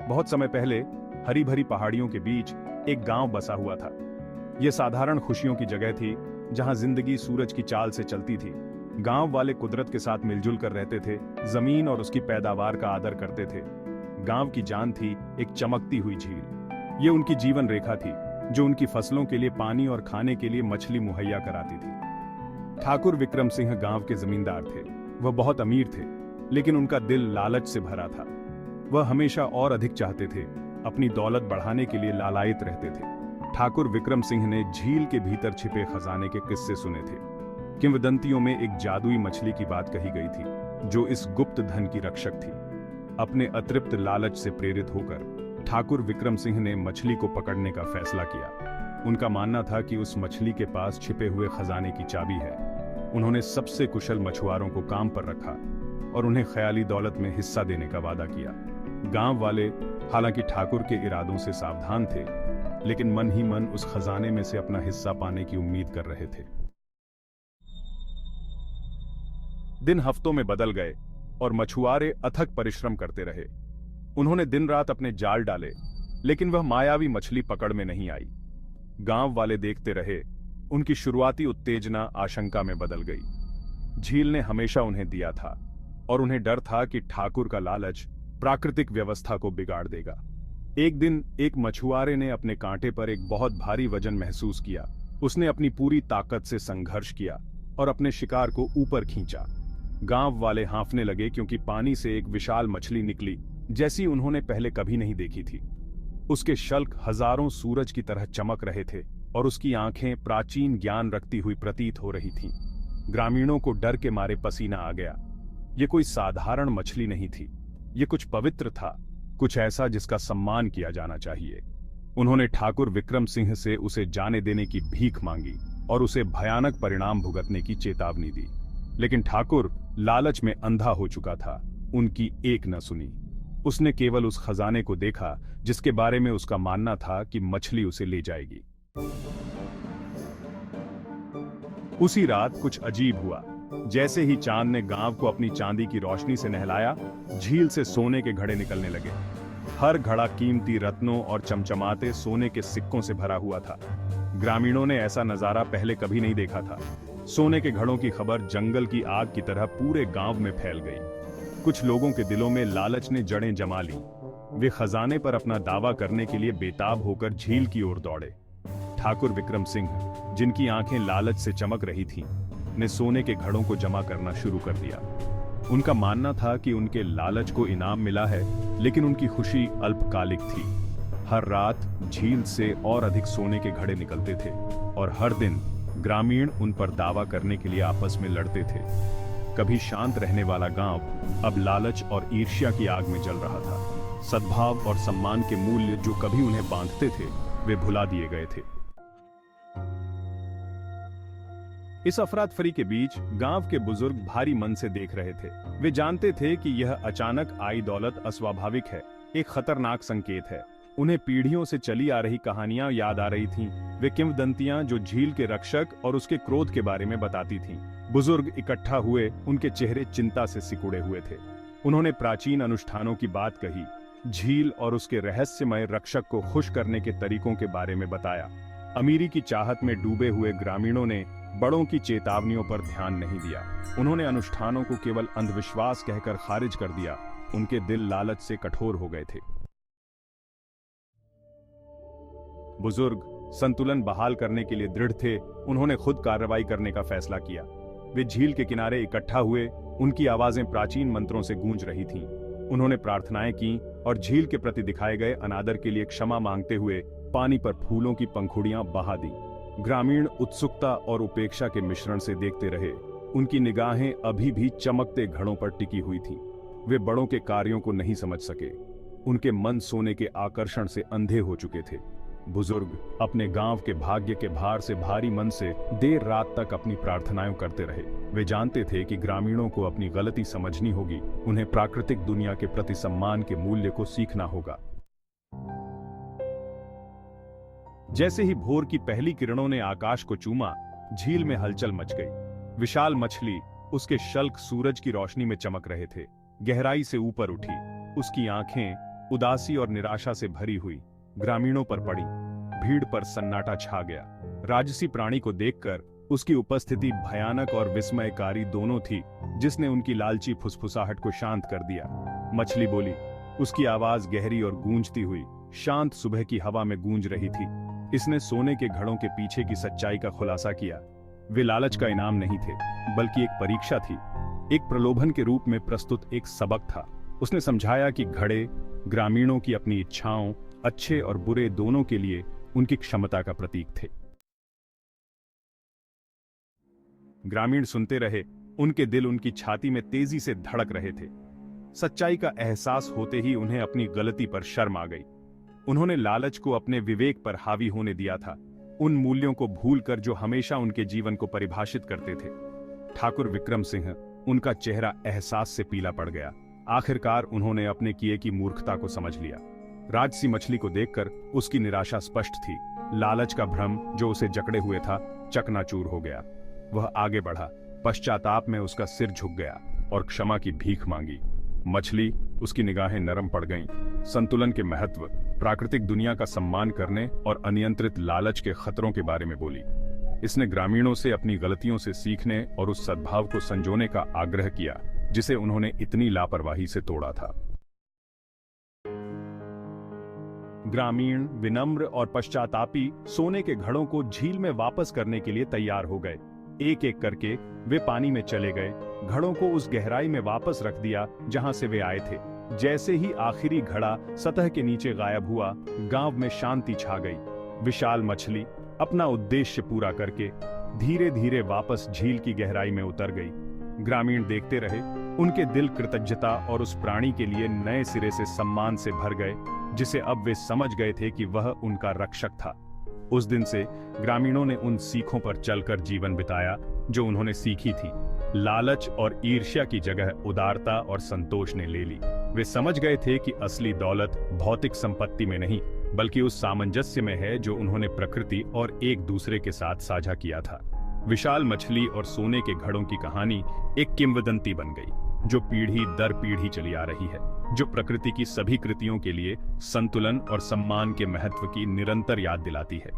बहुत समय पहले हरी भरी पहाड़ियों के बीच एक गांव बसा हुआ था। यह साधारण खुशियों की जगह थी, जहां जिंदगी सूरज की चाल से चलती थी। गांव वाले कुदरत के साथ मिलजुल कर रहते थे, जमीन और उसकी पैदावार का आदर करते थे। गांव की जान थी एक चमकती हुई झील। ये उनकी जीवन रेखा थी, जो उनकी फसलों के लिए पानी और खाने के लिए मछली मुहैया कराती थी। ठाकुर विक्रम सिंह गांव के जमींदार थे। वह बहुत अमीर थे, लेकिन उनका दिल लालच से भरा था। वह हमेशा और अधिक चाहते थे, अपनी दौलत बढ़ाने के लिए लालायित रहते थे। ठाकुर विक्रम सिंह ने झील के भीतर छिपे खजाने के किस्से सुने थे। किंवदंतियों में एक जादुई मछली की बात कही गई थी, जो इस गुप्त धन की रक्षक थी। अपने अतृप्त लालच से प्रेरित होकर ठाकुर विक्रम सिंह ने मछली को पकड़ने का फैसला किया। उनका मानना था कि उस मछली के पास छिपे हुए खजाने की चाबी है। उन्होंने सबसे कुशल मछुआरों को काम पर रखा और उन्हें ख्याली दौलत में हिस्सा देने का वादा किया। गांव वाले हालांकि ठाकुर के इरादों से सावधान थे, लेकिन मन ही मन उस खजाने में से अपना हिस्सा पाने की उम्मीद कर रहे थे। दिन हफ्तों में बदल गए और मछुआरे अथक परिश्रम करते रहे। उन्होंने दिन रात अपने जाल डाले, लेकिन वह मायावी मछली पकड़ में नहीं आई। गांव वाले देखते रहे। उनकी शुरुआती उत्तेजना आशंका में बदल गई। झील ने हमेशा उन्हें दिया था और उन्हें डर था कि ठाकुर का लालच प्राकृतिक व्यवस्था को बिगाड़ देगा। एक दिन एक मछुआरे ने अपने कांटे पर एक बहुत भारी वजन महसूस किया। उसने अपनी पूरी ताकत से संघर्ष किया और अपने शिकार को ऊपर खींचा। गांव वाले हांफने लगे, क्योंकि पानी से एक विशाल मछली निकली, जैसी उन्होंने पहले कभी नहीं देखी थी। उसके शल्क हजारों सूरज की तरह चमक रहे थे और उसकी आंखें प्राचीन ज्ञान रखती हुई प्रतीत हो रही थीं। ग्रामीणों को डर के मारे पसीना आ गया। ये कोई साधारण मछली नहीं थी, ये कुछ पवित्र था, कुछ ऐसा जिसका सम्मान किया जाना चाहिए। उन्होंने ठाकुर विक्रम सिंह से उसे जाने देने की भीख मांगी और उसे भयानक परिणाम भुगतने की चेतावनी दी। लेकिन ठाकुर लालच में अंधा हो चुका था, उनकी एक न सुनी। उसने केवल उस खजाने को देखा जिसके बारे में उसका मानना था कि मछली उसे ले जाएगी। उसी रात कुछ अजीब हुआ। जैसे ही चांद ने गांव को अपनी चांदी की रोशनी से नहलाया, झील से सोने के घड़े निकलने लगे। हर घड़ा कीमती रत्नों और चमचमाते सोने के सिक्कों से भरा हुआ था। ग्रामीणों ने ऐसा नजारा पहले कभी नहीं देखा था। सोने के घड़ों की खबर जंगल की आग की तरह पूरे गांव में फैल गई। कुछ लोगों के दिलों में लालच ने जड़ें जमा ली। वे खजाने पर अपना दावा करने के लिए बेताब होकर झील की ओर दौड़े। ठाकुर विक्रम सिंह, जिनकी आंखें लालच से चमक रही थीं, ने सोने के घड़ों को जमा करना शुरू कर दिया। उनका मानना था कि उनके लालच को इनाम मिला है, लेकिन उनकी खुशी अल्पकालिक थी। हर रात झील से और अधिक सोने के घड़े निकलते थे और हर दिन ग्रामीण उन पर दावा करने के लिए आपस में लड़ते थे। कभी शांत रहने वाला गांव अब लालच और ईर्ष्या की आग में जल रहा था। सद्भाव और सम्मान के मूल्य जो कभी उन्हें बांधते थे, वे भुला दिए गए थे। इस अफरा-तफरी के बीच गांव के बुजुर्ग भारी मन से देख रहे थे। वे जानते थे कि यह अचानक आई दौलत अस्वाभाविक है, एक खतरनाक संकेत है। उन्हें पीढ़ियों से चली आ रही कहानियां याद आ रही थीं। वे किंवदंतियां जो झील के रक्षक और उसके क्रोध के बारे में बताती थीं। बुजुर्ग इकट्ठा हुए, उनके चेहरे चिंता से सिकुड़े हुए थे। उन्होंने प्राचीन अनुष्ठानों की बात कही, झील और उसके रहस्यमय रक्षक को खुश करने के तरीकों के बारे में बताया। अमीरी की चाहत में डूबे हुए ग्रामीणों ने बड़ों की चेतावनियों पर ध्यान नहीं दिया। उन्होंने अनुष्ठानों को केवल अंधविश्वास कहकर खारिज कर दिया। उनके दिल लालच से कठोर हो गए थे। बुजुर्ग संतुलन बहाल करने के लिए दृढ़ थे। उन्होंने खुद कार्रवाई करने का फैसला किया। वे झील के किनारे इकट्ठा हुए। उनकी आवाजें प्राचीन मंत्रों से गूंज रही थीं। उन्होंने प्रार्थनाएं की और झील के प्रति दिखाए गए अनादर के लिए क्षमा मांगते हुए पानी पर फूलों की पंखुड़ियां बहा दी। ग्रामीण उत्सुकता और उपेक्षा के मिश्रण से देखते रहे। उनकी निगाहें अभी भी चमकते घड़ों पर टिकी हुई थीं। वे बड़ों के कार्यों को नहीं समझ सके। उनके मन सोने के आकर्षण से अंधे हो चुके थे। बुजुर्ग अपने गांव के भाग्य के भार से भारी मन से देर रात तक अपनी प्रार्थनाएं करते रहे। वे जानते थे कि ग्रामीणों को अपनी गलती समझनी होगी। उन्हें प्राकृतिक दुनिया के प्रति सम्मान के मूल्य को सीखना होगा। जैसे ही भोर की पहली किरणों ने आकाश को चूमा, झील में हलचल मच गई। विशाल मछली, उसके शल्क सूरज की रोशनी में चमक रहे थे, गहराई से ऊपर उठी। उसकी आंखें उदासी और निराशा से भरी हुई ग्रामीणों पर पड़ी। भीड़ पर सन्नाटा छा गया। राजसी प्राणी को देखकर उसकी उपस्थिति भयानक और विस्मयकारी दोनों थी, जिसने उनकी लालची फुसफुसाहट को शांत कर दिया। मछली बोली। उसकी आवाज गहरी और गूंजती हुई शांत सुबह की हवा में गूंज रही थी। इसने सोने के घड़ों के पीछे की सच्चाई का खुलासा किया। वे लालच का इनाम नहीं थे, बल्कि एक परीक्षा थी, एक प्रलोभन के रूप में प्रस्तुत एक सबक था। उसने समझाया कि घड़े ग्रामीणों की अपनी इच्छाओं, अच्छे और बुरे दोनों के लिए उनकी क्षमता का प्रतीक थे। ग्रामीण सुनते रहे, उनके दिल उनकी छाती में तेजी से धड़क रहे थे। सच्चाई का एहसास होते ही उन्हें अपनी गलती पर शर्म आ गई। उन्होंने लालच को अपने विवेक पर हावी होने दिया था, उन मूल्यों को भूलकर जो हमेशा उनके जीवन को परिभाषित करते थे। ठाकुर विक्रम सिंह, उनका चेहरा एहसास से पीला पड़ गया। आखिरकार उन्होंने अपने किए की मूर्खता को समझ लिया। राजसी मछली को देखकर उसकी निराशा स्पष्ट थी। लालच का भ्रम जो उसे जकड़े हुए था, चकनाचूर हो गया। वह आगे बढ़ा। पश्चाताप में उसका सिर झुक गया और क्षमा की भीख मांगी। मछली, उसकी निगाहें नरम पड़ गईं। संतुलन के महत्व, प्राकृतिक दुनिया का सम्मान करने और अनियंत्रित लालच के खतरों के बारे में बोली। इसने ग्रामीणों से अपनी गलतियों से सीखने और उस सद्भाव को संजोने का आग्रह किया जिसे उन्होंने इतनी लापरवाही से तोड़ा था। ग्रामीण विनम्र और पश्चातापी सोने के घड़ों को झील में वापस करने के लिए तैयार हो गए। एक एक करके वे पानी में चले गए, घड़ों को उस गहराई में वापस रख दिया जहां से वे आए थे। जैसे ही आखिरी घड़ा सतह के नीचे गायब हुआ, गांव में शांति छा गई। विशाल मछली अपना उद्देश्य पूरा करके धीरे धीरे वापस झील की गहराई में उतर गई। ग्रामीण देखते रहे, उनके दिल कृतज्ञता और उस प्राणी के लिए नए सिरे से सम्मान से भर गए, जिसे अब वे समझ गए थे कि वह उनका रक्षक था। उस दिन से ग्रामीणों ने उन सीखों पर चलकर जीवन बिताया जो उन्होंने सीखी थी। लालच और ईर्ष्या की जगह उदारता और संतोष ने ले ली। वे समझ गए थे कि असली दौलत भौतिक संपत्ति में नहीं, बल्कि उस सामंजस्य में है जो उन्होंने प्रकृति और एक दूसरे के साथ साझा किया था। विशाल मछली और सोने के घड़ों की कहानी एक किंवदंती बन गई, जो पीढ़ी दर पीढ़ी चली आ रही है, जो प्रकृति की सभी कृतियों के लिए संतुलन और सम्मान के महत्व की निरंतर याद दिलाती है।